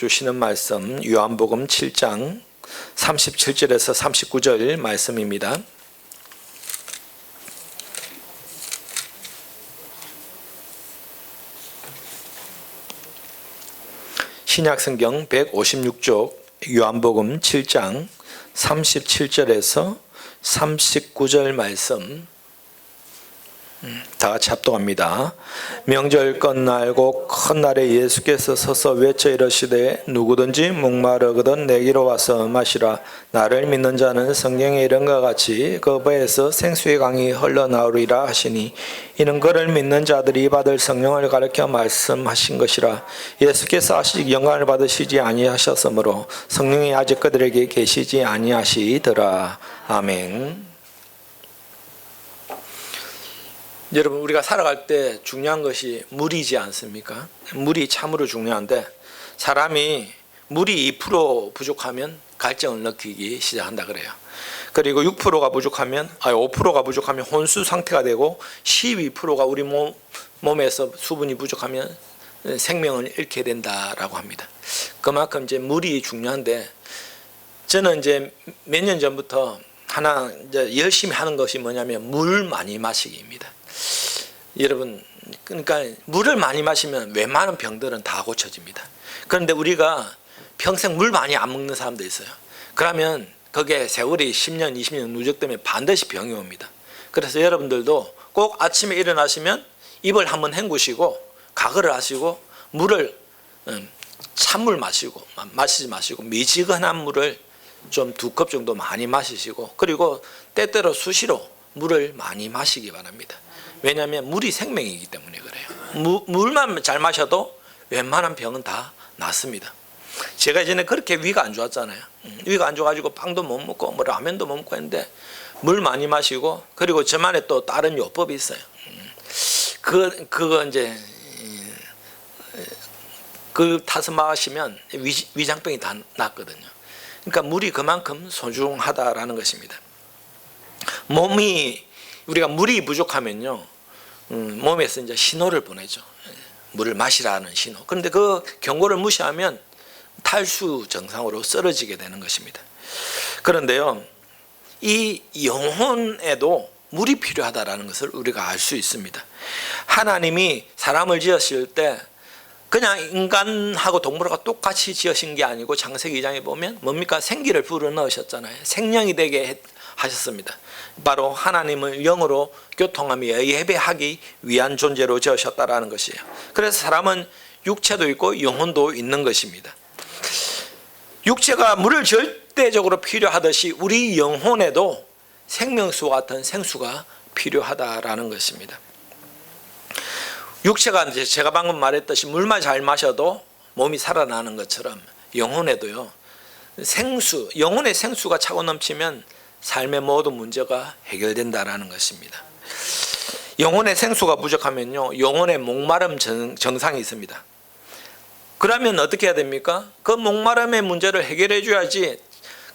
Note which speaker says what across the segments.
Speaker 1: 주시는 말씀 요한복음 7장 37절에서 39절 말씀입니다. 신약성경 156쪽 요한복음 7장 37절에서 39절 말씀 다 같이 합독합니다. 명절 끝날고 큰 날에 예수께서 서서 외쳐 이르시되 누구든지 목마르거든 내게로 와서 마시라. 나를 믿는 자는 성경에 이른 것 같이 그 배에서 생수의 강이 흘러나오리라 하시니 이는 그를 믿는 자들이 받을 성령을 가르쳐 말씀하신 것이라. 예수께서 아직 영광을 받으시지 아니하셨으므로 성령이 아직 그들에게 계시지 아니하시더라. 아멘. 여러분, 우리가 살아갈 때 중요한 것이 물이지 않습니까? 물이 참으로 중요한데 사람이 물이 2% 부족하면 갈증을 느끼기 시작한다 그래요. 그리고 6%가 부족하면 5%가 부족하면 혼수 상태가 되고 12%가 우리 몸에서 수분이 부족하면 생명을 잃게 된다라고 합니다. 그만큼 이제 물이 중요한데 저는 이제 몇 년 전부터 하나 이제 열심히 하는 것이 뭐냐면 물 많이 마시기입니다. 여러분, 그러니까 물을 많이 마시면 웬만한 병들은 다 고쳐집니다. 그런데 우리가 평생 물 많이 안 먹는 사람도 있어요. 그러면 그게 세월이 10년, 20년 누적되면 반드시 병이 옵니다. 그래서 여러분들도 꼭 아침에 일어나시면 입을 한번 헹구시고 가글을 하시고 물을 찬물 마시지 마시고 미지근한 물을 좀 2컵 정도 많이 마시시고 그리고 때때로 수시로 물을 많이 마시기 바랍니다. 왜냐하면 물이 생명이기 때문에 그래요. 물만 잘 마셔도 웬만한 병은 다 낫습니다. 제가 예전에 그렇게 위가 안 좋았잖아요. 위가 안 좋아가지고 빵도 못 먹고 뭐 라면도 못 먹고 했는데 물 많이 마시고 그리고 저만의 또 다른 요법이 있어요. 그거 이제 그 타서 마시면 위장병이 다 낫거든요. 그러니까 물이 그만큼 소중하다라는 것입니다. 우리가 물이 부족하면요, 몸에서 이제 신호를 보내죠. 물을 마시라는 신호. 그런데 그 경고를 무시하면 탈수 증상으로 쓰러지게 되는 것입니다. 그런데요, 이 영혼에도 물이 필요하다라는 것을 우리가 알 수 있습니다. 하나님이 사람을 지으실 때 그냥 인간하고 동물하고 똑같이 지으신 게 아니고 창세기 2장에 보면 뭡니까? 생기를 불어넣으셨잖아요. 생명이 되게 하셨습니다. 바로 하나님을 영으로 교통하며 예배하기 위한 존재로 지으셨다라는 것이에요. 그래서 사람은 육체도 있고 영혼도 있는 것입니다. 육체가 물을 절대적으로 필요하듯이 우리 영혼에도 생명수와 같은 생수가 필요하다라는 것입니다. 육체가 이제 제가 방금 말했듯이 물만 잘 마셔도 몸이 살아나는 것처럼 영혼에도요, 영혼의 생수가 차고 넘치면 삶의 모든 문제가 해결된다라는 것입니다. 영혼의 생수가 부족하면요, 영혼의 목마름 증상이 있습니다. 그러면 어떻게 해야 됩니까? 그 목마름의 문제를 해결해 줘야지.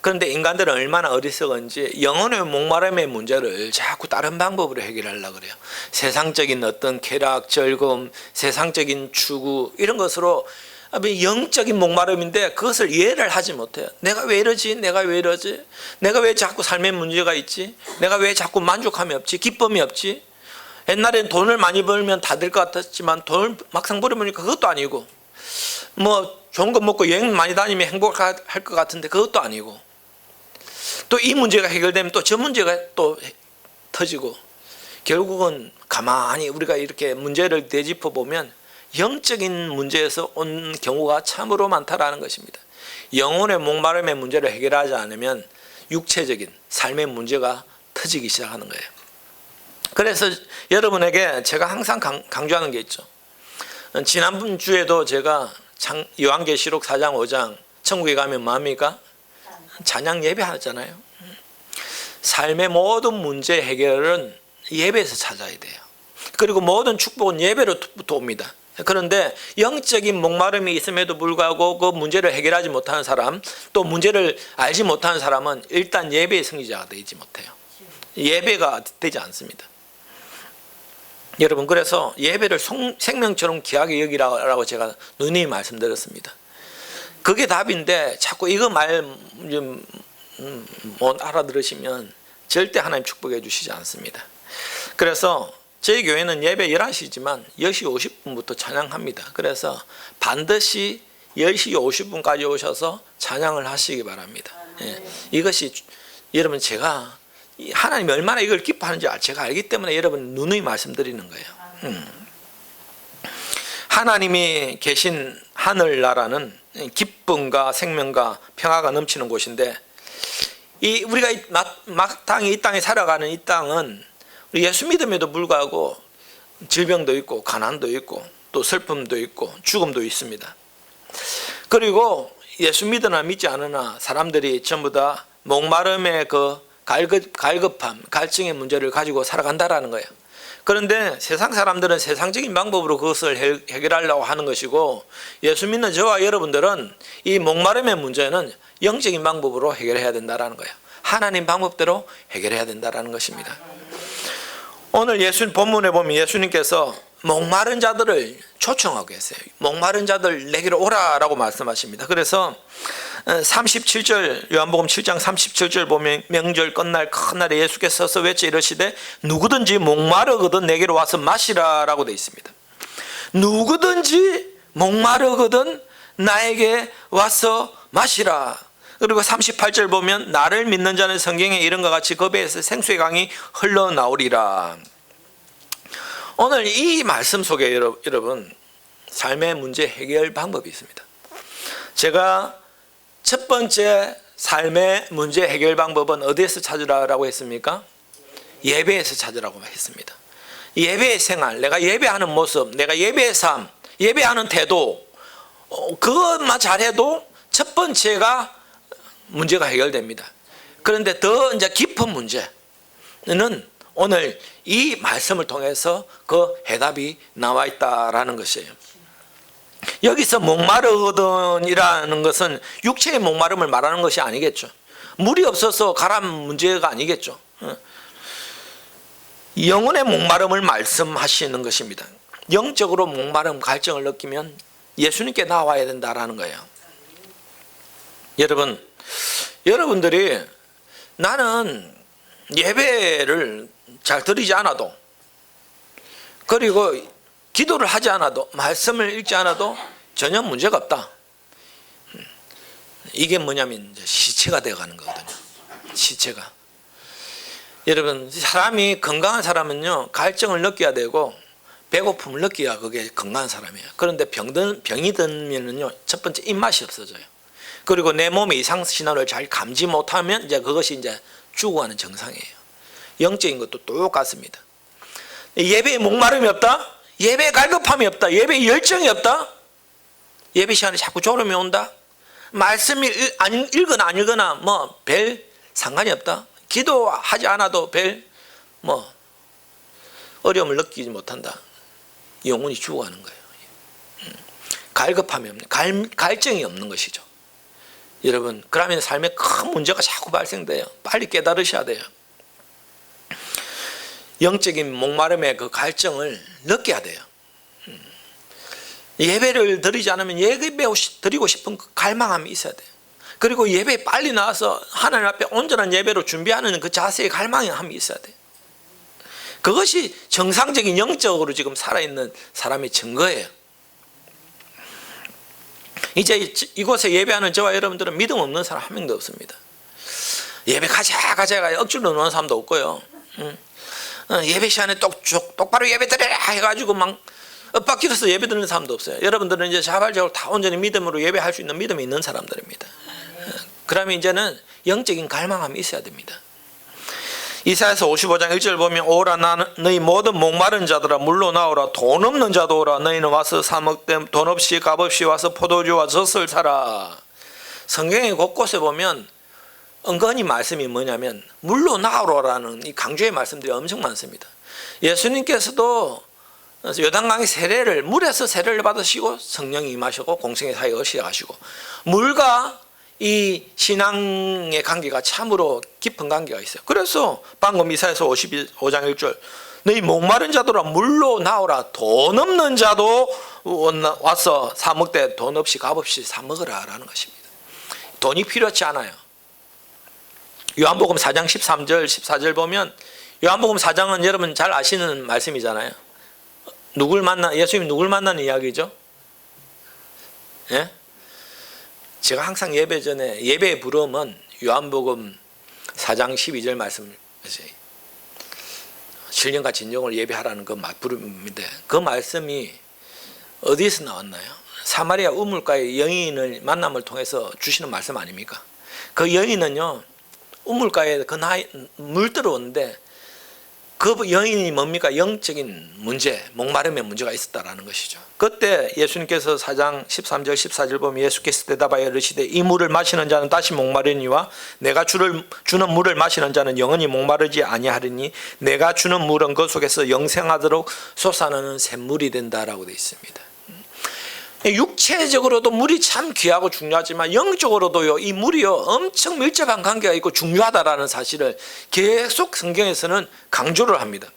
Speaker 1: 그런데 인간들은 얼마나 어리석은지 영혼의 목마름의 문제를 자꾸 다른 방법으로 해결하려고 그래요. 세상적인 어떤 쾌락, 즐거움, 세상적인 추구 이런 것으로 영적인 목마름인데 그것을 이해를 하지 못해요. 내가 왜 이러지? 내가 왜 이러지? 내가 왜 자꾸 삶에 문제가 있지? 내가 왜 자꾸 만족함이 없지? 기쁨이 없지? 옛날엔 돈을 많이 벌면 다 될 것 같았지만 돈을 막상 벌어보니까 그것도 아니고 뭐 좋은 거 먹고 여행 많이 다니면 행복할 것 같은데 그것도 아니고 또 이 문제가 해결되면 또 저 문제가 또 터지고 결국은 가만히 우리가 이렇게 문제를 되짚어 보면 영적인 문제에서 온 경우가 참으로 많다라는 것입니다. 영혼의 목마름의 문제를 해결하지 않으면 육체적인 삶의 문제가 터지기 시작하는 거예요. 그래서 여러분에게 제가 항상 강조하는 게 있죠. 지난번 주에도 제가 요한계시록 4장 5장 천국에 가면 뭐합니까? 찬양 예배 하잖아요. 삶의 모든 문제 해결은 예배에서 찾아야 돼요. 그리고 모든 축복은 예배로부터 옵니다. 그런데 영적인 목마름이 있음에도 불구하고 그 문제를 해결하지 못하는 사람, 또 문제를 알지 못하는 사람은 일단 예배의 승리자가 되지 못해요. 예배가 되지 않습니다. 여러분, 그래서 예배를 생명처럼 귀하게 여기라고 제가 누누이 말씀드렸습니다. 그게 답인데 자꾸 이거 말 못 알아들으시면 절대 하나님 축복해 주시지 않습니다. 그래서 저희 교회는 예배 11시지만 10시 50분부터 찬양합니다. 그래서 반드시 10시 50분까지 오셔서 찬양을 하시기 바랍니다. 예, 이것이 여러분 제가 하나님이 얼마나 이걸 기뻐하는지 제가 알기 때문에 여러분 누누이 말씀드리는 거예요. 하나님이 계신 하늘나라는 기쁨과 생명과 평화가 넘치는 곳인데 우리가 마땅히 이 땅에 살아가는 이 땅은 예수 믿음에도 불구하고 질병도 있고 가난도 있고 또 슬픔도 있고 죽음도 있습니다. 그리고 예수 믿으나 믿지 않으나 사람들이 전부 다 목마름의 그 갈급함, 갈증의 문제를 가지고 살아간다라는 거예요. 그런데 세상 사람들은 세상적인 방법으로 그것을 해결하려고 하는 것이고 예수 믿는 저와 여러분들은 이 목마름의 문제는 영적인 방법으로 해결해야 된다라는 거예요. 하나님 방법대로 해결해야 된다라는 것입니다. 오늘 본문에 보면 예수님께서 목마른 자들을 초청하고 계세요. 목마른 자들 내게로 오라라고 말씀하십니다. 그래서 37절 요한복음 7장 37절 보면 명절 끝날 큰 날에 예수께서 서서 외쳐 이르시되 누구든지 목마르거든 내게로 와서 마시라라고 되어 있습니다. 누구든지 목마르거든 나에게 와서 마시라. 그리고 38절 보면 나를 믿는 자는 성경에 이런 것 같이 그 배에서 생수의 강이 흘러나오리라. 오늘 이 말씀 속에 여러분 삶의 문제 해결 방법이 있습니다. 제가 첫 번째 삶의 문제 해결 방법은 어디에서 찾으라고 했습니까? 예배에서 찾으라고 했습니다. 예배의 생활, 내가 예배하는 모습, 내가 예배의 삶, 예배하는 태도, 그것만 잘해도 첫 번째가 문제가 해결됩니다. 그런데 더 이제 깊은 문제는 오늘 이 말씀을 통해서 그 해답이 나와 있다라는 것이에요. 여기서 목마르거든이라는 것은 육체의 목마름을 말하는 것이 아니겠죠. 물이 없어서 가란 문제가 아니겠죠. 영혼의 목마름을 말씀하시는 것입니다. 영적으로 목마름, 갈증을 느끼면 예수님께 나와야 된다라는 거예요. 여러분들이 나는 예배를 잘 드리지 않아도 그리고 기도를 하지 않아도 말씀을 읽지 않아도 전혀 문제가 없다. 이게 뭐냐면 이제 시체가 되어가는 거거든요. 시체가. 여러분 사람이 건강한 사람은요 갈증을 느껴야 되고 배고픔을 느껴야 그게 건강한 사람이에요. 그런데 병이 들면은요 첫 번째 입맛이 없어져요. 그리고 내 몸의 이상 신호를 잘 감지 못하면 이제 그것이 이제 죽어가는 정상이에요. 영적인 것도 똑같습니다. 예배에 목마름이 없다? 예배에 갈급함이 없다? 예배에 열정이 없다? 예배 시간에 자꾸 졸음이 온다? 말씀이 읽거나 안 읽거나 뭐 별 상관이 없다? 기도하지 않아도 별 뭐 어려움을 느끼지 못한다? 영혼이 죽어가는 거예요. 갈급함이 없는, 갈증이 없는 것이죠. 여러분 그러면 삶에 큰 문제가 자꾸 발생돼요. 빨리 깨달으셔야 돼요. 영적인 목마름의 그 갈증을 느껴야 돼요. 예배를 드리지 않으면 예배 드리고 싶은 그 갈망함이 있어야 돼요. 그리고 예배에 빨리 나와서 하나님 앞에 온전한 예배로 준비하는 그 자세의 갈망함이 있어야 돼요. 그것이 정상적인 영적으로 지금 살아있는 사람의 증거예요. 이제 이곳에 예배하는 저와 여러분들은 믿음 없는 사람 한 명도 없습니다. 예배 가자 억지로 넣는 사람도 없고요. 예배 시간에 똑바로 예배 드려라 해가지고 막 엇박질러서 예배 드리는 사람도 없어요. 여러분들은 이제 자발적으로 다 온전히 믿음으로 예배할 수 있는 믿음이 있는 사람들입니다. 그러면 이제는 영적인 갈망함이 있어야 됩니다. 이사야서 55장 1절 보면 오라 너희 모든 목마른 자들아 물로 나오라 돈 없는 자도 오라 너희는 와서 사 먹되 돈 없이 값 없이 와서 포도주와 젖을 사라. 성경의 곳곳에 보면 은근히 말씀이 뭐냐면 물로 나오라는 이 강조의 말씀들이 엄청 많습니다. 예수님께서도 요단강의 세례를 물에서 세례를 받으시고 성령이 임하시고 공생의 사역을 시작하시고 물과 이 신앙의 관계가 참으로 깊은 관계가 있어요. 그래서 방금 이사야서 55장 1절 너희 목마른 자들아 물로 나오라. 돈 없는 자도 와서 사 먹되 돈 없이 값없이 사 먹으라 라는 것입니다. 돈이 필요하지 않아요. 요한복음 4장 13절 14절 보면, 요한복음 4장은 여러분 잘 아시는 말씀이잖아요. 예수님이 누굴 만나는 이야기죠? 예? 제가 항상 예배 전에 예배의 부름은 요한복음 4장 12절 말씀, 신령과 진정으로 예배하라는 그 부름인데, 그 말씀이 어디에서 나왔나요? 사마리아 우물가의 여인을 만남을 통해서 주시는 말씀 아닙니까? 그 여인은요, 우물가에 물 들어오는데 그 여인이 뭡니까? 영적인 문제, 목마름의 문제가 있었다라는 것이죠. 그때 예수님께서 4장 13절 14절 보면 예수께서 대답하여 이르시되 이 물을 마시는 자는 다시 목마르니와 내가 주는 물을 마시는 자는 영원히 목마르지 아니하리니 내가 주는 물은 그 속에서 영생하도록 솟아나는 샘물이 된다라고 되어 있습니다. 육체적으로도 물이 참 귀하고 중요하지만 영적으로도요, 이 물이요 엄청 밀접한 관계가 있고 중요하다라는 사실을 계속 성경에서는 강조를 합니다.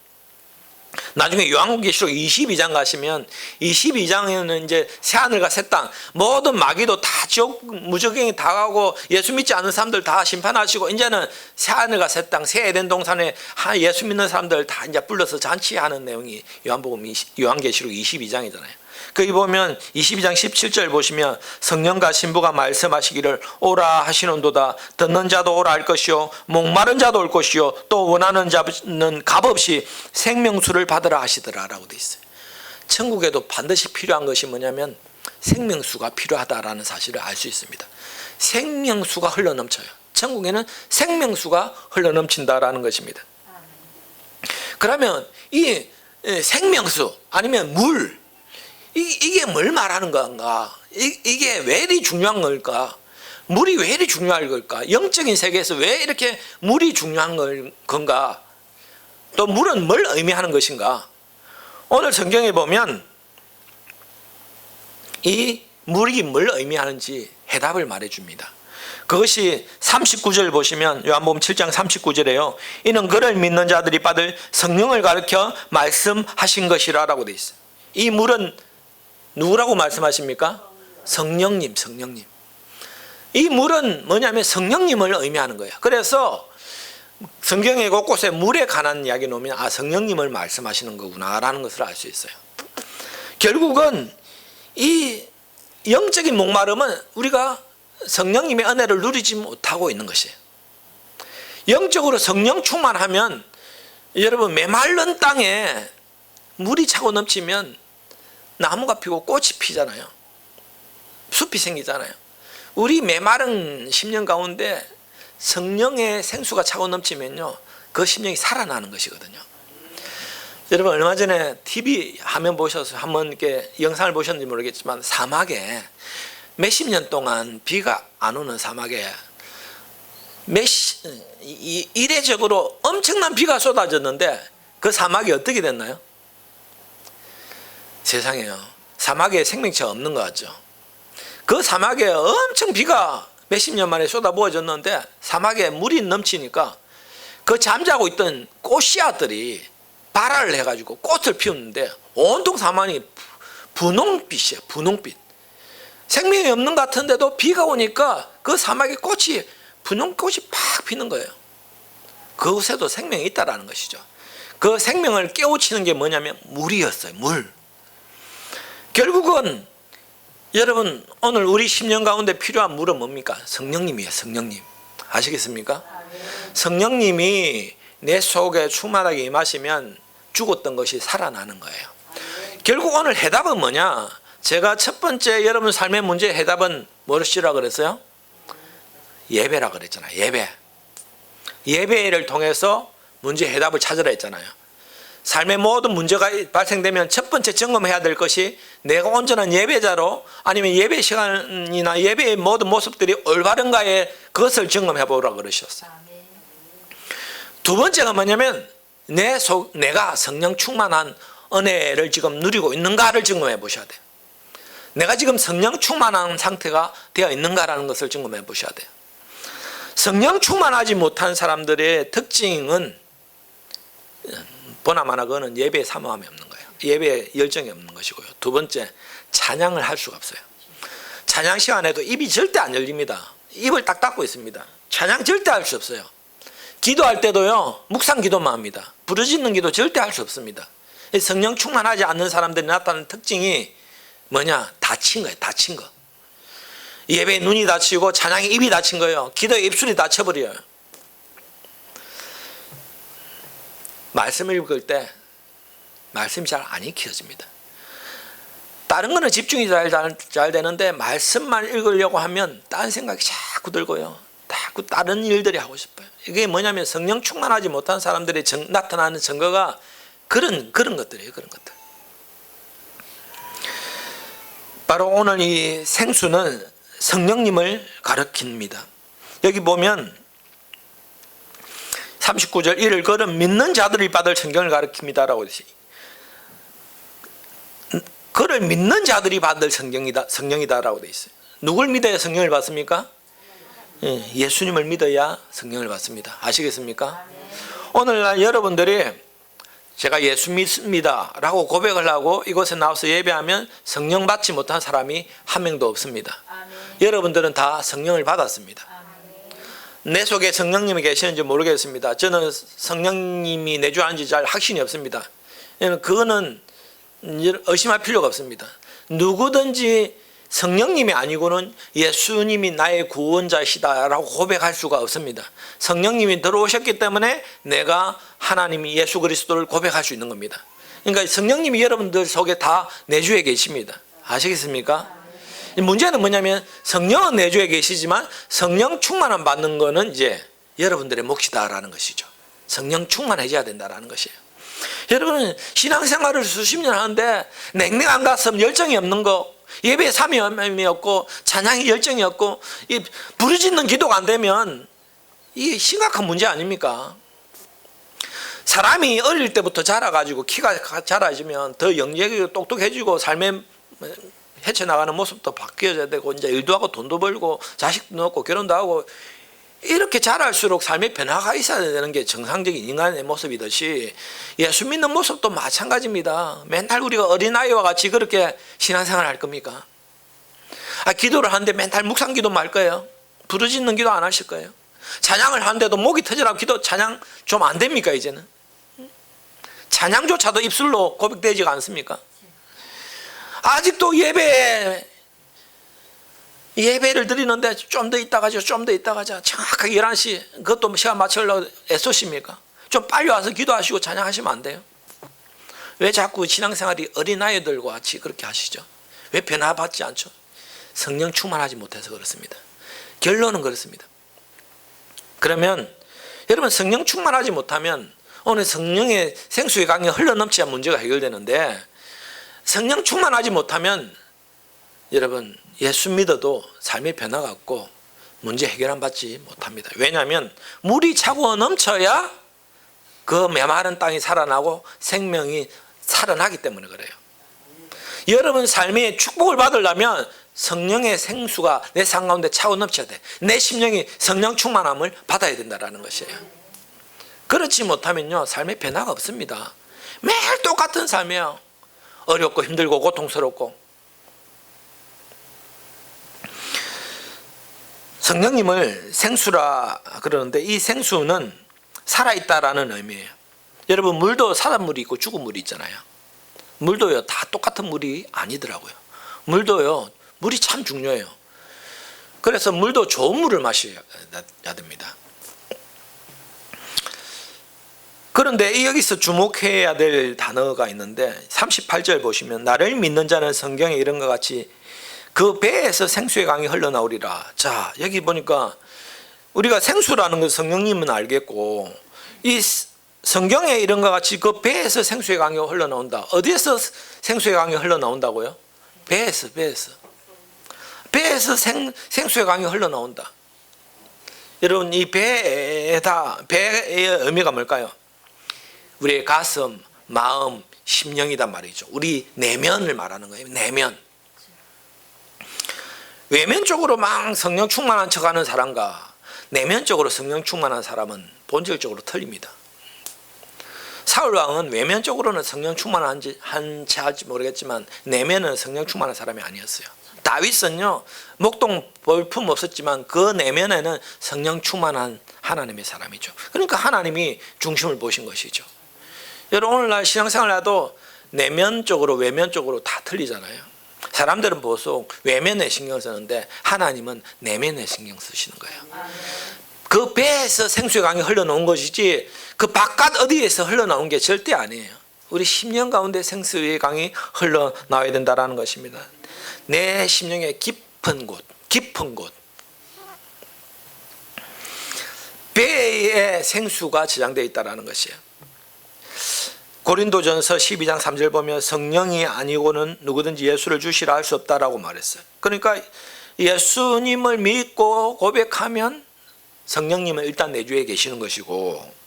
Speaker 1: 나중에 요한계시록 22장 가시면 22장에는 이제 새하늘과 새 땅, 모든 마귀도 다 지옥 무적행에 다 가고 예수 믿지 않는 사람들 다 심판하시고, 이제는 새하늘과 새 땅, 새 에덴 동산에 예수 믿는 사람들 다 이제 불러서 잔치하는 내용이 요한계시록 22장이잖아요. 거기 보면 22장 17절 보시면 성령과 신부가 말씀하시기를 오라 하시는도다. 듣는 자도 오라 할 것이요 목마른 자도 올 것이요 또 원하는 자는 값없이 생명수를 받으라 하시더라라고 돼 있어요. 천국에도 반드시 필요한 것이 뭐냐면 생명수가 필요하다라는 사실을 알 수 있습니다. 생명수가 흘러넘쳐요. 천국에는 생명수가 흘러넘친다라는 것입니다. 그러면 이 생명수 아니면 물, 이게 뭘 말하는 건가? 이게 왜 이리 중요한 걸까? 물이 왜 이리 중요한 걸까? 영적인 세계에서 왜 이렇게 물이 중요한 건가? 또 물은 뭘 의미하는 것인가? 오늘 성경에 보면 이 물이 뭘 의미하는지 해답을 말해줍니다. 그것이 39절 보시면 요한복음 7장 39절에요. 이는 그를 믿는 자들이 받을 성령을 가르쳐 말씀하신 것이라라고 되어 있어요. 이 물은 누구라고 말씀하십니까? 성령님. 이 물은 뭐냐면 성령님을 의미하는 거예요. 그래서 성경에 곳곳에 물에 관한 이야기 놓으면 성령님을 말씀하시는 거구나라는 것을 알 수 있어요. 결국은 이 영적인 목마름은 우리가 성령님의 은혜를 누리지 못하고 있는 것이에요. 영적으로 성령 충만하면 여러분 메마른 땅에 물이 차고 넘치면 나무가 피고 꽃이 피잖아요. 숲이 생기잖아요. 우리 메마른 심령 가운데 성령의 생수가 차고 넘치면요, 그 심령이 살아나는 것이거든요. 여러분 얼마 전에 TV 화면 보셔서 한번 이렇게 영상을 보셨는지 모르겠지만 사막에 몇십 년 동안 비가 안 오는 사막에 이례적으로 엄청난 비가 쏟아졌는데 그 사막이 어떻게 됐나요? 세상에요, 사막에 생명체가 없는 것 같죠. 그 사막에 엄청 비가 몇십 년 만에 쏟아부어졌는데 사막에 물이 넘치니까 그 잠자고 있던 꽃씨앗들이 발화를 해가지고 꽃을 피우는데 온통 사막이 분홍빛이에요. 분홍빛. 생명이 없는 것 같은데도 비가 오니까 그 사막에 분홍꽃이 팍 피는 거예요. 그곳에도 생명이 있다라는 것이죠. 그 생명을 깨우치는 게 뭐냐면 물이었어요. 물. 결국은 여러분 오늘 우리 심령 가운데 필요한 물은 뭡니까? 성령님이에요. 성령님. 아시겠습니까? 성령님이 내 속에 충만하게 임하시면 죽었던 것이 살아나는 거예요. 결국 오늘 해답은 뭐냐? 제가 첫 번째 여러분 삶의 문제의 해답은 무엇이라고 그랬어요? 예배라고 그랬잖아요. 예배를 통해서 문제 해답을 찾으라 했잖아요. 삶의 모든 문제가 발생되면 첫 번째 점검해야 될 것이 내가 온전한 예배자로 아니면 예배 시간이나 예배의 모든 모습들이 올바른가에 그것을 점검해 보라고 그러셨어요. 두 번째가 뭐냐면 내가 성령 충만한 은혜를 지금 누리고 있는가를 점검해 보셔야 돼요. 내가 지금 성령 충만한 상태가 되어 있는가라는 것을 점검해 보셔야 돼요. 성령 충만하지 못한 사람들의 특징은 보나마나 그거는 예배에 사모함이 없는 거예요. 예배에 열정이 없는 것이고요. 두 번째, 찬양을 할 수가 없어요. 찬양 시간에도 입이 절대 안 열립니다. 입을 딱 닫고 있습니다. 찬양 절대 할 수 없어요. 기도할 때도요, 묵상 기도만 합니다. 부르짖는 기도 절대 할 수 없습니다. 성령 충만하지 않는 사람들이 나타나는 특징이 뭐냐? 닫힌 거예요. 닫힌 거. 예배에 눈이 닫히고 찬양에 입이 닫힌 거예요. 기도에 입술이 닫혀버려요. 말씀을 읽을 때 말씀이 잘 안 익혀집니다. 다른 거는 집중이 잘 되는데 말씀만 읽으려고 하면 딴 생각이 자꾸 들고요. 자꾸 다른 일들이 하고 싶어요. 이게 뭐냐면 성령 충만하지 못한 사람들이 나타나는 증거가 그런 것들이에요. 그런 것들. 바로 오늘 이 생수는 성령님을 가리킵니다. 여기 보면 39절, 이를 그는 믿는 자들이 받을 성령을 가리킵니다라고 되어 있어요. 그를 믿는 자들이 받을 성령이다라고 되어 있어요. 누굴 믿어야 성령을 받습니까? 예수님을 믿어야 성령을 받습니다. 아시겠습니까? 오늘날 여러분들이 제가 예수 믿습니다 라고 고백을 하고 이곳에 나와서 예배하면 성령 받지 못한 사람이 한 명도 없습니다. 여러분들은 다 성령을 받았습니다. 내 속에 성령님이 계시는지 모르겠습니다. 저는 성령님이 내주하는지 잘 확신이 없습니다. 그거는 의심할 필요가 없습니다. 누구든지 성령님이 아니고는 예수님이 나의 구원자시다라고 고백할 수가 없습니다. 성령님이 들어오셨기 때문에 내가 하나님이 예수 그리스도를 고백할 수 있는 겁니다. 그러니까 성령님이 여러분들 속에 다 내주에 계십니다. 아시겠습니까? 문제는 뭐냐면 성령은 내주에 계시지만 성령 충만함 받는 거는 이제 여러분들의 몫이다라는 것이죠. 성령 충만해져야 된다라는 것이에요. 여러분은 신앙생활을 수십 년 하는데 냉랭한 가슴, 열정이 없는 거, 예배에 사모함이 없고 찬양이 열정이 없고 이 부르짖는 기도가 안 되면 이게 심각한 문제 아닙니까? 사람이 어릴 때부터 자라가지고 키가 자라지면 더 영적이고 똑똑해지고 삶에 헤쳐나가는 모습도 바뀌어야 되고 이제 일도 하고 돈도 벌고 자식도 낳고 결혼도 하고 이렇게 자랄수록 삶의 변화가 있어야 되는 게 정상적인 인간의 모습이듯이 예수 믿는 모습도 마찬가지입니다. 맨날 우리가 어린아이와 같이 그렇게 신앙생활 할 겁니까? 기도를 하는데 맨날 묵상 기도만 할 거예요? 부르짖는 기도 안 하실 거예요? 찬양을 하는데도 목이 터지라고 기도 찬양 좀 안 됩니까 이제는? 찬양조차도 입술로 고백되지가 않습니까? 아직도 예배를 드리는데 좀 더 있다 가죠. 좀 더 있다 가자. 정확하게 11시 그것도 시간 맞추려고 애쓰십니까? 좀 빨리 와서 기도하시고 찬양하시면 안 돼요? 왜 자꾸 신앙생활이 어린아이들과 같이 그렇게 하시죠? 왜 변화받지 않죠? 성령 충만하지 못해서 그렇습니다. 결론은 그렇습니다. 그러면 여러분 성령 충만하지 못하면 오늘 성령의 생수의 강이 흘러넘쳐야 문제가 해결되는데 성령 충만하지 못하면 여러분 예수 믿어도 삶의 변화가 없고 문제 해결 받지 못합니다. 왜냐하면 물이 차고 넘쳐야 그 메마른 땅이 살아나고 생명이 살아나기 때문에 그래요. 여러분 삶에 축복을 받으려면 성령의 생수가 내 삶 가운데 차고 넘쳐야 돼. 내 심령이 성령 충만함을 받아야 된다는 것이에요. 그렇지 못하면요 삶의 변화가 없습니다. 매일 똑같은 삶이에요. 어렵고 힘들고 고통스럽고. 성령님을 생수라 그러는데 이 생수는 살아있다라는 의미예요. 여러분 물도 살아 물이 있고 죽은 물이 있잖아요. 물도요 다 똑같은 물이 아니더라고요. 물도요 물이 참 중요해요. 그래서 물도 좋은 물을 마셔야 됩니다. 그런데 여기서 주목해야 될 단어가 있는데 38절 보시면 나를 믿는 자는 성경에 이런 것 같이 그 배에서 생수의 강이 흘러나오리라. 자 여기 보니까 우리가 생수라는 건 성령님은 알겠고 이 성경에 이런 것 같이 그 배에서 생수의 강이 흘러나온다. 어디에서 생수의 강이 흘러나온다고요? 배에서 생수의 강이 흘러나온다. 여러분 이 배의 의미가 뭘까요? 우리의 가슴, 마음, 심령이란 말이죠. 우리 내면을 말하는 거예요. 내면. 외면적으로 막 성령 충만한 척하는 사람과 내면적으로 성령 충만한 사람은 본질적으로 틀립니다. 사울 왕은 외면적으로는 성령 충만한지 할지 모르겠지만 내면은 성령 충만한 사람이 아니었어요. 다윗은요 목동 볼품 없었지만 그 내면에는 성령 충만한 하나님의 사람이죠. 그러니까 하나님이 중심을 보신 것이죠. 여러분 오늘날 신앙생활 해도 내면적으로 외면적으로 다 틀리잖아요. 사람들은 보통 외면에 신경 쓰는데 하나님은 내면에 신경 쓰시는 거예요. 그 배에서 생수의 강이 흘러나온 것이지 그 바깥 어디에서 흘러나온 게 절대 아니에요. 우리 심령 가운데 생수의 강이 흘러나와야 된다는 것입니다. 내 심령의 깊은 곳, 깊은 곳. 배에 생수가 저장되어 있다는 것이에요. 고린도전서 12장 3절 보면 성령이 아니고는 누구든지 예수를 주시라 할 수 없다라고 말했어요. 그러니까 예수님을 믿고 고백하면 성령님은 일단 내 주에 계시는 것이고,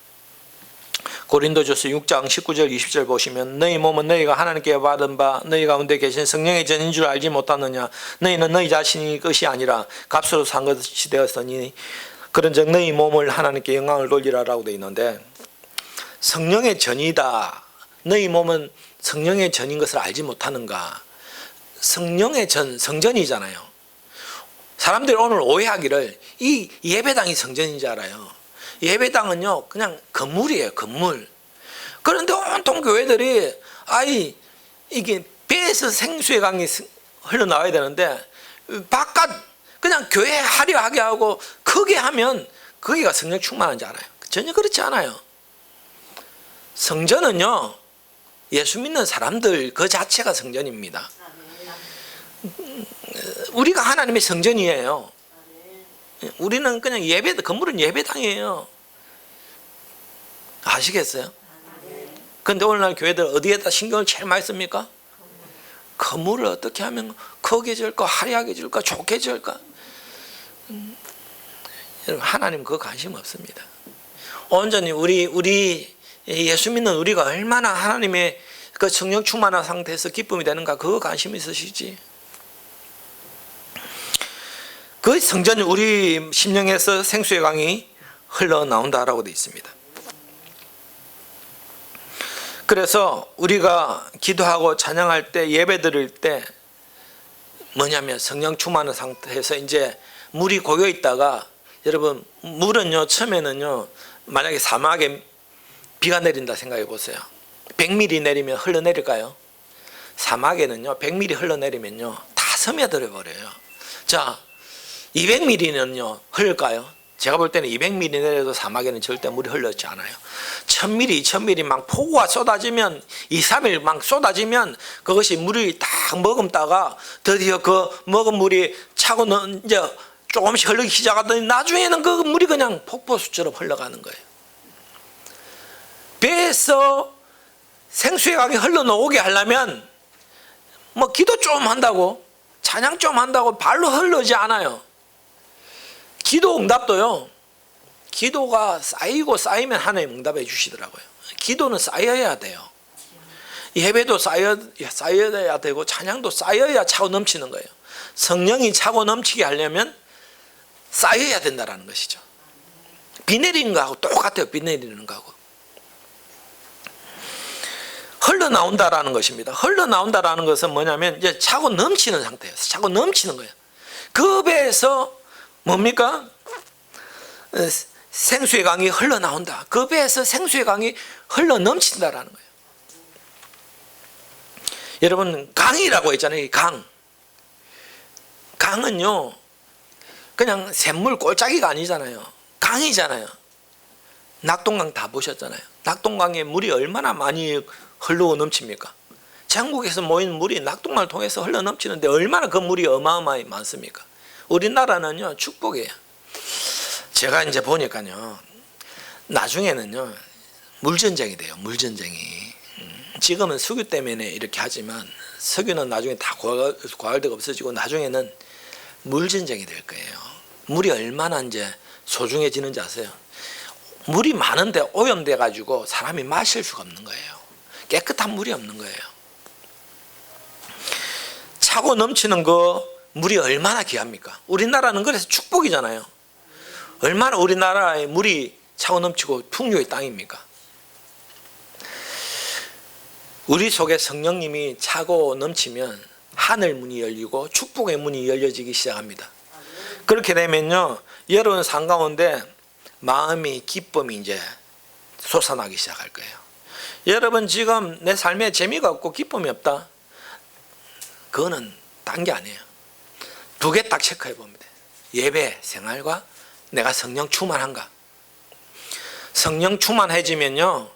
Speaker 1: 고린도전서 6장 19절 20절 보시면 너희 몸은 너희가 하나님께 받은 바 너희 가운데 계신 성령의 전인 줄 알지 못하느냐. 너희는 너희 자신이 것이 아니라 값으로 산 것이 되었으니 그런즉 너희 몸을 하나님께 영광을 돌리라라고 되어 있는데, 성령의 전이다. 너희 몸은 성령의 전인 것을 알지 못하는가. 성령의 전, 성전이잖아요. 사람들이 오늘 오해하기를 이 예배당이 성전인 줄 알아요. 예배당은요 그냥 건물이에요, 건물. 그런데 온통 교회들이 이게 배에서 생수의 강이 흘러나와야 되는데 바깥 그냥 교회 화려하게 하고 크게 하면 거기가 성령 충만한지 알아요? 전혀 그렇지 않아요. 성전은요 예수 믿는 사람들 그 자체가 성전입니다. 우리가 하나님의 성전이에요. 우리는 그냥 건물은 예배당이에요. 아시겠어요? 그런데 오늘날 교회들 어디에다 신경을 제일 많이 씁니까? 건물을 어떻게 하면 크게 지을까, 화려하게 지을까, 좋게 지을까? 여러분 하나님 그거 관심 없습니다. 온전히 우리 예수 믿는 우리가 얼마나 하나님의 그 성령 충만한 상태에서 기쁨이 되는가 그거 관심 있으시지. 그 성전이 우리 심령에서 생수의 강이 흘러나온다라고 되어 있습니다. 그래서 우리가 기도하고 찬양할 때 예배 드릴 때 뭐냐면 성령 충만한 상태에서 이제 물이 고여 있다가, 여러분 물은요 처음에는요 만약에 사막에 비가 내린다 생각해 보세요. 100mm 내리면 흘러내릴까요? 사막에는요 100mm 흘러내리면요 다 스며들어 버려요. 자 200mm는요 흐를까요? 제가 볼 때는 200mm 내려도 사막에는 절대 물이 흘러지 않아요. 1000mm, 2000mm 막 폭우가 쏟아지면 2, 3일 막 쏟아지면 그것이 물이 딱 머금다가 드디어 그 머금 물이 차고는 이제 조금씩 흘러기 시작하더니 나중에는 그 물이 그냥 폭포수처럼 흘러가는 거예요. 배에서 생수의 강이 흘러나오게 하려면 뭐 기도 좀 한다고 찬양 좀 한다고 발로 흐르지 않아요. 기도 응답도요 기도가 쌓이면 하나님 응답해 주시더라고요. 기도는 쌓여야 돼요. 예배도 쌓여야 되고 찬양도 쌓여야 차고 넘치는 거예요. 성령이 차고 넘치게 하려면 쌓여야 된다는 것이죠. 비 내리는 거하고 똑같아요. 비 내리는 거하고 흘러나온다라는 것입니다. 흘러나온다라는 것은 뭐냐면 이제 차고 넘치는 상태예요. 차고 넘치는 거예요. 그 배에서 뭡니까? 생수의 강이 흘러나온다. 그 배에서 생수의 강이 흘러넘친다라는 거예요. 여러분 강이라고 했잖아요. 강. 강은요 그냥 샘물 꼴짜기가 아니잖아요. 강이잖아요. 낙동강 다 보셨잖아요. 낙동강에 물이 얼마나 많이 흘러 넘칩니까? 전국에서 모인 물이 낙동강을 통해서 흘러 넘치는데 얼마나 그 물이 어마어마하게 많습니까? 우리나라는요 축복이에요. 제가 이제 보니까요 나중에는요 물전쟁이 돼요. 물전쟁이. 지금은 석유 때문에 이렇게 하지만 석유는 나중에 다 고갈되고 없어지고 나중에는 물전쟁이 될 거예요. 물이 얼마나 이제 소중해지는지 아세요? 물이 많은데 오염돼 가지고 사람이 마실 수가 없는 거예요. 깨끗한 물이 없는 거예요. 차고 넘치는 거 물이 얼마나 귀합니까? 우리나라는 그래서 축복이잖아요. 얼마나 우리나라의 물이 차고 넘치고 풍요의 땅입니까? 우리 속에 성령님이 차고 넘치면 하늘 문이 열리고 축복의 문이 열려지기 시작합니다. 그렇게 되면요, 여러분 삶 가운데 마음이 기쁨이 이제 솟아나기 시작할 거예요. 여러분 지금 내 삶에 재미가 없고 기쁨이 없다, 그거는 딴 게 아니에요. 두 개 딱 체크해 봅니다. 예배 생활과 내가 성령 충만한가. 성령 충만해지면요,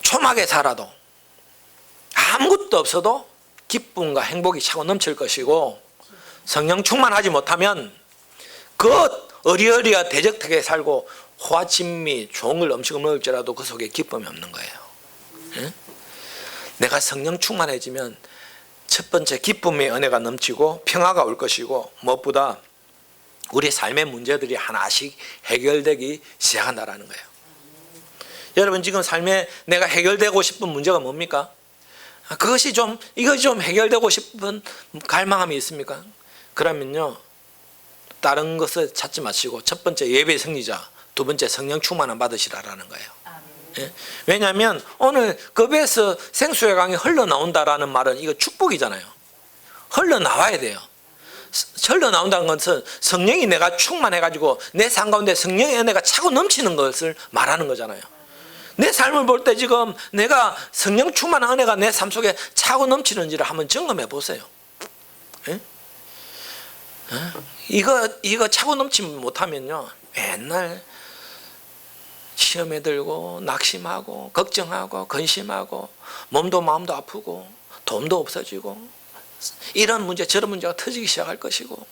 Speaker 1: 초막에 살아도 아무것도 없어도 기쁨과 행복이 차고 넘칠 것이고, 성령 충만하지 못하면 그 어리어리와 대적하게 살고 호화진미 좋은 음식을 먹을지라도 그 속에 기쁨이 없는 거예요. 응? 내가 성령 충만해지면 첫 번째 기쁨의 은혜가 넘치고 평화가 올 것이고, 무엇보다 우리 삶의 문제들이 하나씩 해결되기 시작한다라는 거예요. 여러분 지금 삶에 내가 해결되고 싶은 문제가 뭡니까? 이것이 좀 해결되고 싶은 갈망함이 있습니까? 그러면요, 다른 것을 찾지 마시고 첫 번째 예배 승리자, 두 번째 성령 충만함 받으시라라는 거예요. 예? 왜냐하면 오늘 급에서 생수의 강이 흘러나온다라는 말은 이거 축복이잖아요. 흘러나와야 돼요. 흘러나온다는 것은 성령이 내가 충만해가지고 내 삶 가운데 성령의 은혜가 차고 넘치는 것을 말하는 거잖아요. 내 삶을 볼 때 지금 내가 성령 충만한 은혜가 내 삶 속에 차고 넘치는지를 한번 점검해 보세요. 예? 이거 차고 넘치면 못하면요, 맨날 시험에 들고 낙심하고 걱정하고 근심하고 몸도 마음도 아프고 돈도 없어지고 이런 문제 저런 문제가 터지기 시작할 것이고,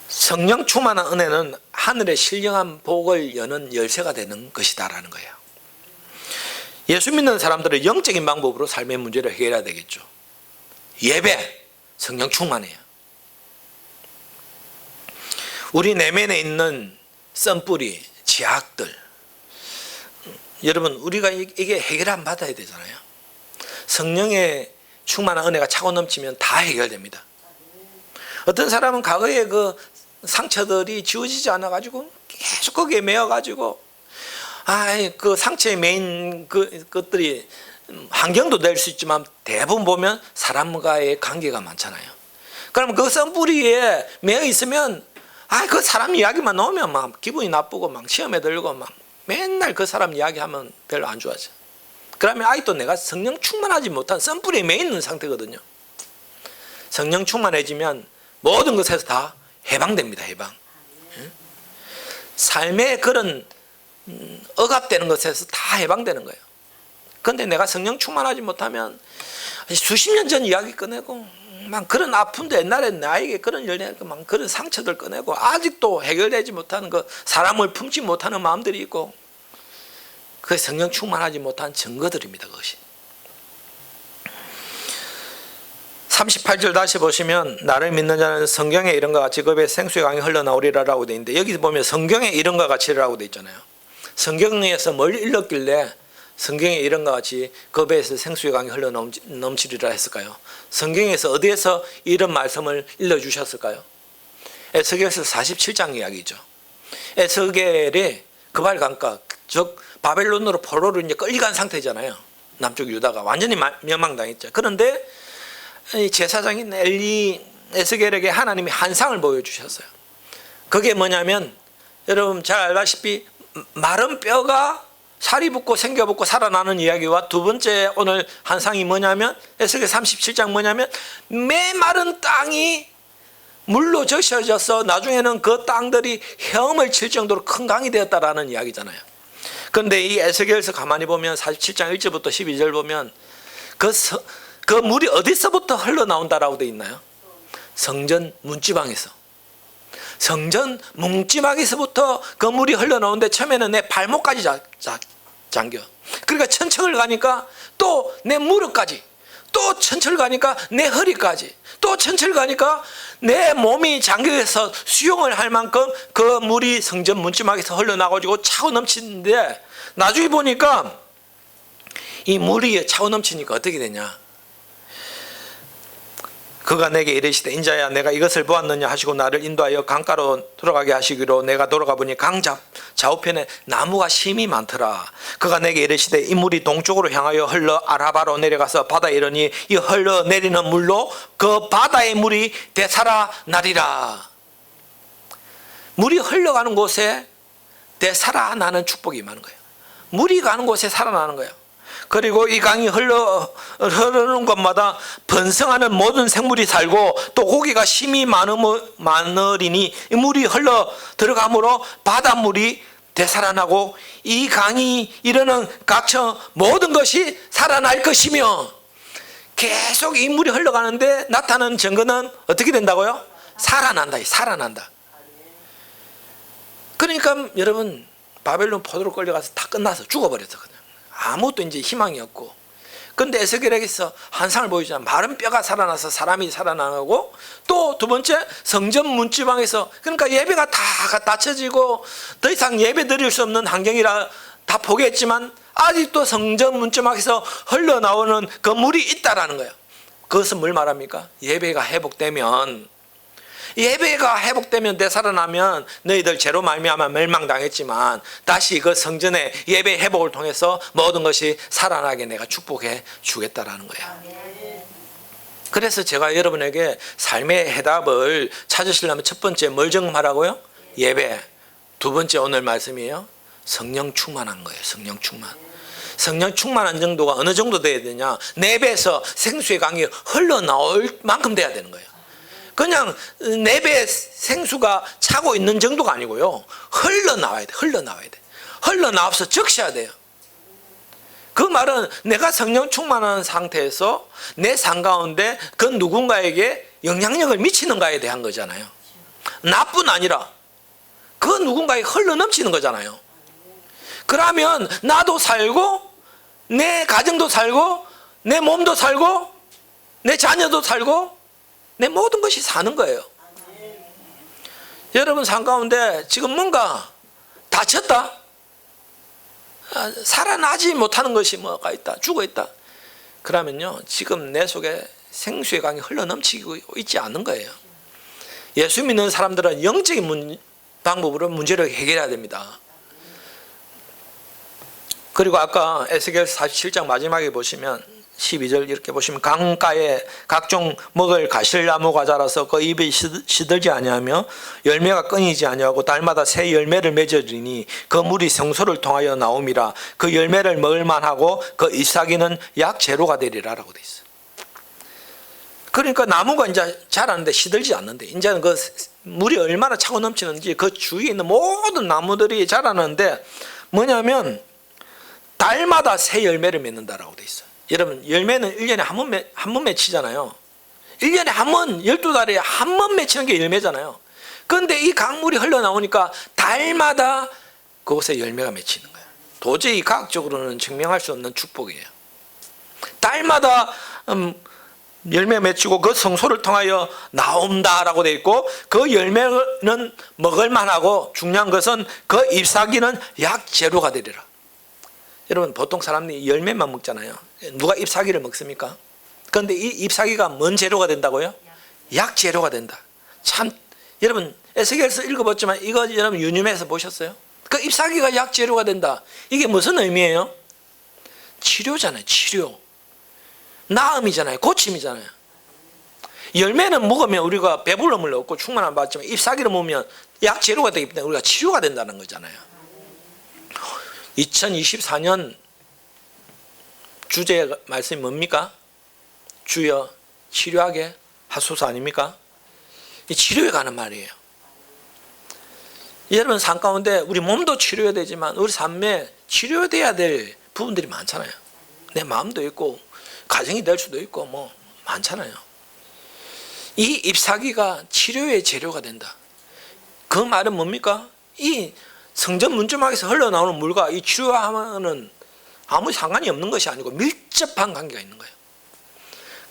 Speaker 1: 성령 충만한 은혜는 하늘의 신령한 복을 여는 열쇠가 되는 것이다라는 거예요. 예수 믿는 사람들은 영적인 방법으로 삶의 문제를 해결해야 되겠죠. 예배, 성령 충만해요. 우리 내면에 있는 썬뿌리, 지악들, 여러분 우리가 이게 해결 안 받아야 되잖아요. 성령의 충만한 은혜가 차고 넘치면 다 해결됩니다. 어떤 사람은 과거에 그 상처들이 지워지지 않아 가지고 계속 거기에 매여 가지고 그 상처에 매인 것들이 환경도 될 수 있지만 대부분 보면 사람과의 관계가 많잖아요. 그럼 그 썬뿌리에 매여 있으면 그 사람 이야기만 나오면 막 기분이 나쁘고 막 시험에 들고 막 맨날 그 사람 이야기하면 별로 안 좋아져. 그러면 아직도 내가 성령 충만하지 못한 썬뿌리에 매여 있는 상태거든요. 성령 충만해지면 모든 것에서 다 해방됩니다. 해방. 삶의 그런 억압되는 것에서 다 해방되는 거예요. 그런데 내가 성령 충만하지 못하면 수십 년 전 이야기 꺼내고 막 그런 아픔도 옛날에 나에게 그런 막 그런 상처들 꺼내고 아직도 해결되지 못하는 그 사람을 품지 못하는 마음들이 있고, 그게 성령 충만하지 못한 증거들입니다. 그것이. 38절 다시 보시면 나를 믿는 자는 성경에 이른과 같이 급의 생수의 강이 흘러나오리라라고 되어 있는데, 여기 보면 성경에 이른과 같이라고 되어 있잖아요. 성경에서 뭘 읽었길래 성경에 이른과 같이 급에서 생수의 강이 흘러넘치리라 했을까요? 성경에서 어디에서 이런 말씀을 일러주셨을까요? 에스겔서 47장 이야기죠. 에스겔의 그발 강가, 즉 바벨론으로 포로로 이제 끌려간 상태잖아요. 남쪽 유다가 완전히 멸망당했죠. 그런데 제사장인 에스겔에게 하나님이 환상을 보여주셨어요. 그게 뭐냐면 여러분 잘 알다시피 마른 뼈가 살이 붙고 생겨 붙고 살아나는 이야기와, 두 번째 오늘 환상이 뭐냐면 에스겔 37장 뭐냐면 메마른 땅이 물로 적셔져서 나중에는 그 땅들이 헤엄을 칠 정도로 큰 강이 되었다라는 이야기잖아요. 그런데 이 에스겔서 가만히 보면 47장 1절부터 12절 보면 그 물이 어디서부터 흘러나온다라고 되어 있나요? 성전 문지방에서. 성전 문지방에서부터 그 물이 흘러나오는데 처음에는 내 발목까지 잠겨. 그러니까 천척을 가니까 또 내 무릎까지, 또 천척을 가니까 내 허리까지, 또 천척을 가니까 내 몸이 잠겨서 수용을 할 만큼 그 물이 성전 문지방에서 흘러나가지고 차고 넘치는데, 나중에 보니까 이 물이 차고 넘치니까 어떻게 되냐, 그가 내게 이르시되 인자야 내가 이것을 보았느냐 하시고 나를 인도하여 강가로 돌아가게 하시기로 내가 돌아가 보니 강 좌우편에 나무가 심이 많더라. 그가 내게 이르시되 이 물이 동쪽으로 향하여 흘러 아라바로 내려가서 바다에 이르니 이 흘러 내리는 물로 그 바다의 물이 되살아나리라. 물이 흘러가는 곳에 되살아나는 축복이 임하는 거예요. 물이 가는 곳에 살아나는 거예요. 그리고 이 강이 흐르는 곳마다 번성하는 모든 생물이 살고 또 고기가 심이 많으리니 이 물이 흘러 들어가므로 바닷물이 되살아나고 이 강이 이르는 각처 모든 것이 살아날 것이며, 계속 이 물이 흘러가는데 나타나는 증거는 어떻게 된다고요? 살아난다. 살아난다. 그러니까 여러분, 바벨론 포로로 끌려가서 다 끝나서 죽어버렸어. 그냥 아무것도 이제 희망이 없고. 근데 에스겔에게서 환상을 보여주잖아. 마른 뼈가 살아나서 사람이 살아나고, 또 두 번째 성전 문지방에서, 그러니까 예배가 다 닫혀지고 더 이상 예배 드릴 수 없는 환경이라 다 포기했지만 아직도 성전 문지방에서 흘러나오는 그 물이 있다라는 거예요. 그것은 뭘 말합니까? 예배가 회복되면 되살아나면 너희들 죄로 말미암아 멸망당했지만 다시 그 성전의 예배 회복을 통해서 모든 것이 살아나게 내가 축복해 주겠다라는 거야. 그래서 제가 여러분에게 삶의 해답을 찾으시려면 첫 번째 뭘 점검하라고요? 예배. 두 번째 오늘 말씀이에요. 성령 충만한 거예요. 성령 충만. 성령 충만한 정도가 어느 정도 돼야 되냐? 내 배에서 생수의 강이 흘러나올 만큼 돼야 되는 거예요. 그냥 내 배에 생수가 차고 있는 정도가 아니고요. 흘러나와야 돼. 흘러나와서 적셔야 돼요. 그 말은 내가 성령 충만한 상태에서 내 삶 가운데 그 누군가에게 영향력을 미치는가에 대한 거잖아요. 나뿐 아니라 그 누군가에 흘러넘치는 거잖아요. 그러면 나도 살고 내 가정도 살고 내 몸도 살고 내 자녀도 살고 내 모든 것이 사는 거예요. 여러분 삶 가운데 지금 뭔가 다쳤다, 살아나지 못하는 것이 뭐가 있다, 죽어 있다, 그러면요 지금 내 속에 생수의 강이 흘러넘치고 있지 않는 거예요. 예수 믿는 사람들은 영적인 방법으로 문제를 해결해야 됩니다. 그리고 아까 에스겔 47장 마지막에 보시면 12절 이렇게 보시면 강가에 각종 먹을 가실나무가 자라서 그 잎이 시들지 아니하며 열매가 끊이지 아니하고 달마다 새 열매를 맺어지니 그 물이 성소를 통하여 나옴이라. 그 열매를 먹을 만하고 그 잎사귀는 약 제로가 되리라라고 돼 있어요. 그러니까 나무가 이제 자라는데 시들지 않는데, 이제는 그 물이 얼마나 차고 넘치는지 그 주위에 있는 모든 나무들이 자라는데 뭐냐면 달마다 새 열매를 맺는다라고 돼 있어요. 여러분 열매는 1년에 한 번 맺히잖아요. 1년에 한 번, 12달에 한 번 맺히는 게 열매잖아요. 그런데 이 강물이 흘러나오니까 달마다 그곳에 열매가 맺히는 거예요. 도저히 과학적으로는 증명할 수 없는 축복이에요. 달마다 열매 맺히고 그 성소를 통하여 나온다라고 되어 있고, 그 열매는 먹을 만하고 중요한 것은 그 잎사귀는 약 제로가 되리라. 여러분 보통 사람들이 열매만 먹잖아요. 누가 잎사귀를 먹습니까? 그런데 이 잎사귀가 뭔 재료가 된다고요? 약 재료가 된다. 참 여러분 에스겔서 읽어봤지만 이거 여러분 유념해서 보셨어요? 그 잎사귀가 약 재료가 된다. 이게 무슨 의미예요? 치료잖아요. 치료. 나음이잖아요. 고침이잖아요. 열매는 먹으면 우리가 배부름을 얻고 충만함을 받지만 잎사귀를 먹으면 약 재료가 되기 때문에 우리가 치료가 된다는 거잖아요. 2024년 주제 말씀이 뭡니까? 주여 치료하게 하소서 아닙니까? 이 치료에 가는 말이에요. 여러분 삶 가운데 우리 몸도 치료해야 되지만 우리 삶에 치료돼야 될 부분들이 많잖아요. 내 마음도 있고 가정이 될 수도 있고 뭐 많잖아요. 이 잎사귀가 치료의 재료가 된다. 그 말은 뭡니까? 이 성전 문지방에서 흘러나오는 물과 이 치료하면은 아무 상관이 없는 것이 아니고 밀접한 관계가 있는 거예요.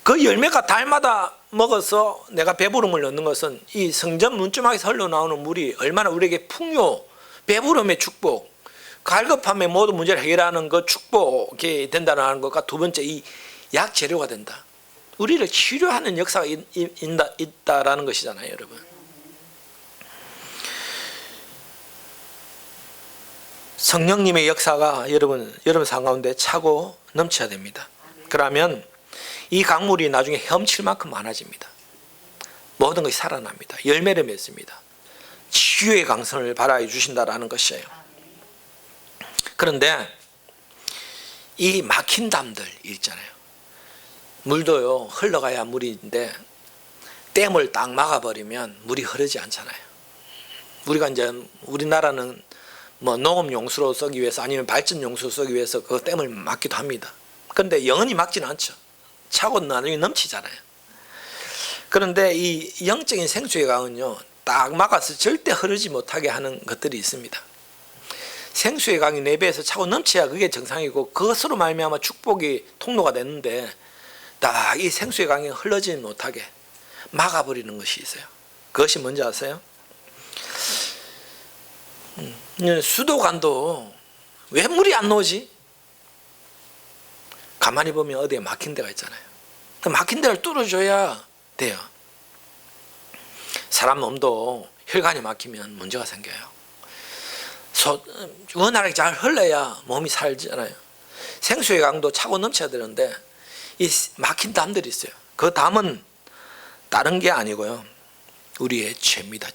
Speaker 1: 그 열매가 달마다 먹어서 내가 배부름을 얻는 것은 이 성전 문지방에서 흘러나오는 물이 얼마나 우리에게 풍요, 배부름의 축복, 갈급함의 모든 문제를 해결하는 그 축복이 된다는 것과 두 번째 이 약 재료가 된다. 우리를 치료하는 역사가 있다라는 것이잖아요, 여러분. 성령님의 역사가 여러분 삶 가운데 차고 넘쳐야 됩니다. 그러면 이 강물이 나중에 헤엄칠 만큼 많아집니다. 모든 것이 살아납니다. 열매를 맺습니다. 치유의 강성을 발하여 주신다라는 것이에요. 그런데 이 막힌 담들 있잖아요. 물도요, 흘러가야 물인데 댐을 딱 막아버리면 물이 흐르지 않잖아요. 우리가 이제 우리나라는 뭐 농업 용수로 쓰기 위해서 아니면 발전 용수로 쓰기 위해서 그 댐을 막기도 합니다. 그런데 영원히 막지는 않죠. 차고 나중에 넘치잖아요. 그런데 이 영적인 생수의 강은요, 딱 막아서 절대 흐르지 못하게 하는 것들이 있습니다. 생수의 강이 내 배에서 차고 넘쳐야 그게 정상이고, 그것으로 말미암아 축복이 통로가 되는데 딱 이 생수의 강이 흘러지 못하게 막아버리는 것이 있어요. 그것이 뭔지 아세요? 수도관도 왜 물이 안 나오지? 가만히 보면 어디에 막힌 데가 있잖아요. 그 막힌 데를 뚫어줘야 돼요. 사람 몸도 혈관이 막히면 문제가 생겨요. 원활하게 잘 흘러야 몸이 살잖아요. 생수의 강도 차고 넘쳐야 되는데 이 막힌 담들이 있어요. 그 담은 다른 게 아니고요, 우리의 죄입니다.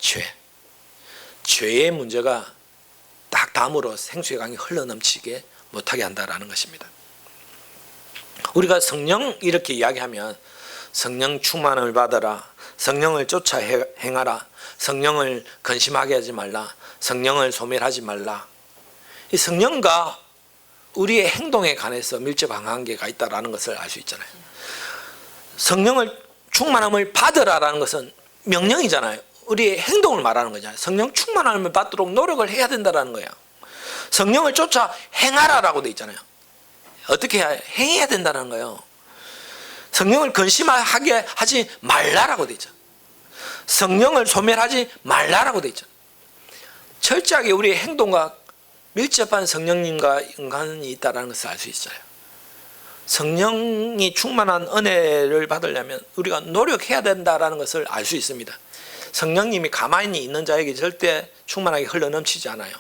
Speaker 1: 죄의 문제가 딱 담으로 생수의 강이 흘러넘치게 못하게 한다라는 것입니다. 우리가 성령 이렇게 이야기하면 성령 충만을 받아라, 성령을 쫓아 행하라, 성령을 근심하게 하지 말라, 성령을 소멸하지 말라. 이 성령과 우리의 행동에 관해서 밀접한 관계가 있다는 것을 알 수 있잖아요. 성령을 충만함을 받으라라는 것은 명령이잖아요. 우리의 행동을 말하는 거잖아요. 성령 충만함을 받도록 노력을 해야 된다는 거예요. 성령을 쫓아 행하라라고 돼 있잖아요. 어떻게 행해야 된다는 거예요. 성령을 근심하게 하지 말라라고 돼 있죠. 성령을 소멸하지 말라라고 돼 있죠. 철저하게 우리의 행동과 밀접한 성령님과 연관이 있다는 것을 알 수 있어요. 성령이 충만한 은혜를 받으려면 우리가 노력해야 된다는 것을 알 수 있습니다. 성령님이 가만히 있는 자에게 절대 충만하게 흘러넘치지 않아요.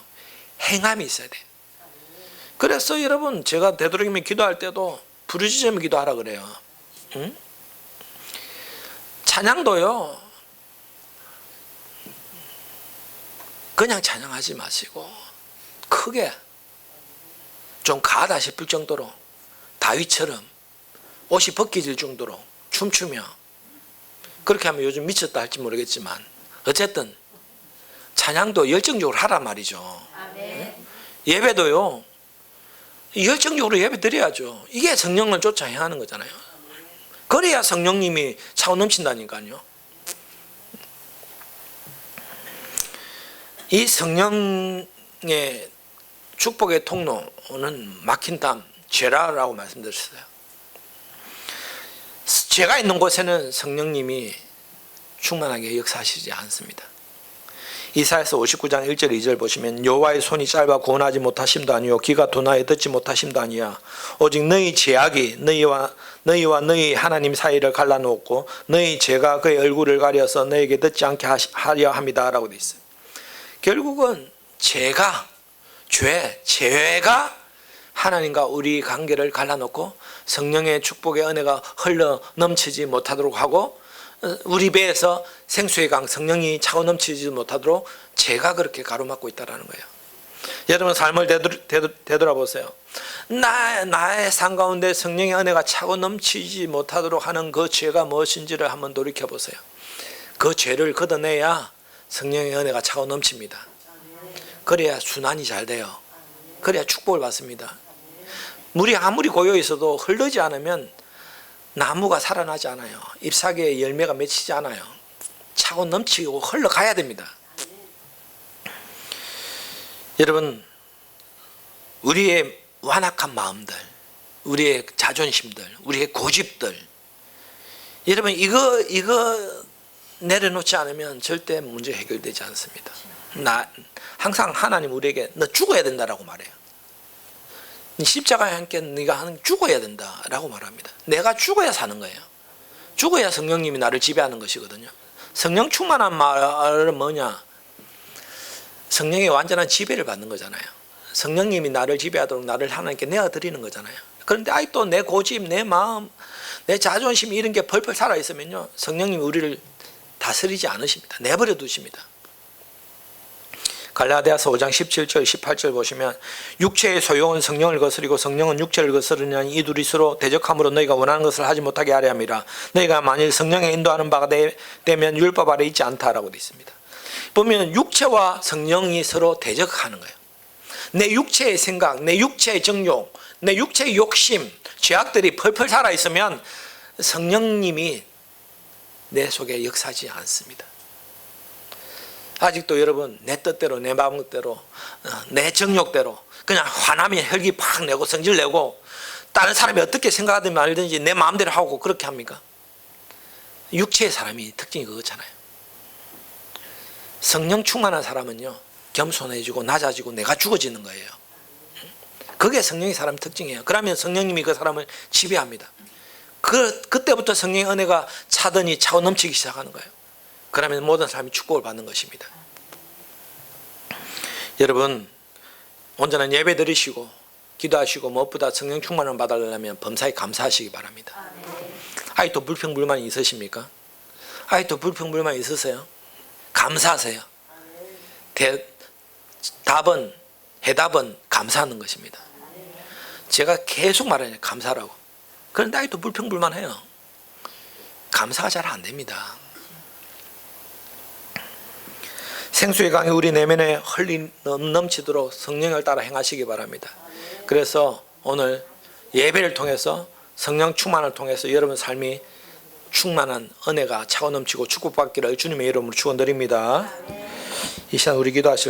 Speaker 1: 행함이 있어야 돼요. 그래서 여러분, 제가 되도록이면 기도할 때도 부르짖으며 기도하라 그래요. 응? 찬양도요, 그냥 찬양하지 마시고 크게 좀 가다 싶을 정도로, 다윗처럼 옷이 벗겨질 정도로 춤추며, 그렇게 하면 요즘 미쳤다 할지 모르겠지만 어쨌든 찬양도 열정적으로 하란 말이죠. 응? 예배도요, 열정적으로 예배 드려야죠. 이게 성령을 쫓아 행하는 거잖아요. 그래야 성령님이 차고 넘친다니까요. 이 성령의 축복의 통로는 막힌 담, 죄라라고 말씀드렸어요. 죄가 있는 곳에는 성령님이 충만하게 역사하시지 않습니다. 이사야서 59장 1절 2절 보시면, 여호와의 손이 짧아 구원하지 못하심도 아니요 귀가 둔하여 듣지 못하심도 아니야. 오직 너희 죄악이 너희와 너희 하나님 사이를 갈라놓고 너희 죄가 그의 얼굴을 가려서 너에게 듣지 않게 하려 함이다 라고 되어 있어요. 결국은 죄가 하나님과 우리 관계를 갈라놓고 성령의 축복의 은혜가 흘러 넘치지 못하도록 하고, 우리 배에서 생수의 강 성령이 차고 넘치지 못하도록 죄가 그렇게 가로막고 있다는 거예요. 여러분 삶을 되돌아보세요. 나의 삶 가운데 성령의 은혜가 차고 넘치지 못하도록 하는 그 죄가 무엇인지를 한번 돌이켜보세요. 그 죄를 걷어내야 성령의 은혜가 차고 넘칩니다. 그래야 순환이 잘 돼요. 그래야 축복을 받습니다. 물이 아무리 고여 있어도 흐르지 않으면 나무가 살아나지 않아요. 잎사귀에 열매가 맺히지 않아요. 차고 넘치고 흘러가야 됩니다. 여러분, 우리의 완악한 마음들, 우리의 자존심들, 우리의 고집들, 여러분 이거 내려놓지 않으면 절대 문제 해결되지 않습니다. 항상 하나님 우리에게 너 죽어야 된다라고 말해요. 십자가에 함께 네가 죽어야 된다라고 말합니다. 내가 죽어야 사는 거예요. 죽어야 성령님이 나를 지배하는 것이거든요. 성령 충만한 말은 뭐냐? 성령의 완전한 지배를 받는 거잖아요. 성령님이 나를 지배하도록 나를 하나님께 내어드리는 거잖아요. 그런데 아직도 내 고집, 내 마음, 내 자존심 이런 게 펄펄 살아있으면요, 성령님이 우리를 다스리지 않으십니다. 내버려 두십니다. 갈라디아서 5장 17절 18절 보시면 육체의 소용은 성령을 거스리고 성령은 육체를 거스르냐니 이 둘이 서로 대적함으로 너희가 원하는 것을 하지 못하게 하려 함이라. 너희가 만일 성령에 인도하는 바가 되면 율법 아래 있지 않다라고 되어 있습니다. 보면 육체와 성령이 서로 대적하는 거예요. 내 육체의 생각, 내 육체의 정욕, 내 육체의 욕심, 죄악들이 펄펄 살아있으면 성령님이 내 속에 역사하지 않습니다. 아직도 여러분 내 뜻대로 내 마음대로 내 정욕대로 그냥 화나면 혈기 팍 내고 성질 내고 다른 사람이 어떻게 생각하든 말든지 내 마음대로 하고 그렇게 합니까? 육체의 사람이 특징이 그거잖아요. 성령 충만한 사람은요, 겸손해지고 낮아지고 내가 죽어지는 거예요. 그게 성령의 사람 특징이에요. 그러면 성령님이 그 사람을 지배합니다. 그때부터 성령의 은혜가 차더니 차고 넘치기 시작하는 거예요. 그러면 모든 사람이 축복을 받는 것입니다. 여러분, 온전한 예배 드리시고 기도하시고 무엇보다 성령 충만을 받으려면 범사에 감사하시기 바랍니다. 아직도 불평불만이 있으십니까? 아직도 불평불만이 있으세요? 감사하세요. 해답은 감사하는 것입니다. 제가 계속 말하냐, 감사라고. 그런데 아직도 불평불만해요. 감사가 잘 안 됩니다. 생수의 강이 우리 내면에 흘리 넘치도록 성령을 따라 행하시기 바랍니다. 그래서 오늘 예배를 통해서 성령 충만을 통해서 여러분 삶이 충만한 은혜가 차고 넘치고 축복받기를 주님의 이름으로 축원드립니다. 이 시간 우리 기도하실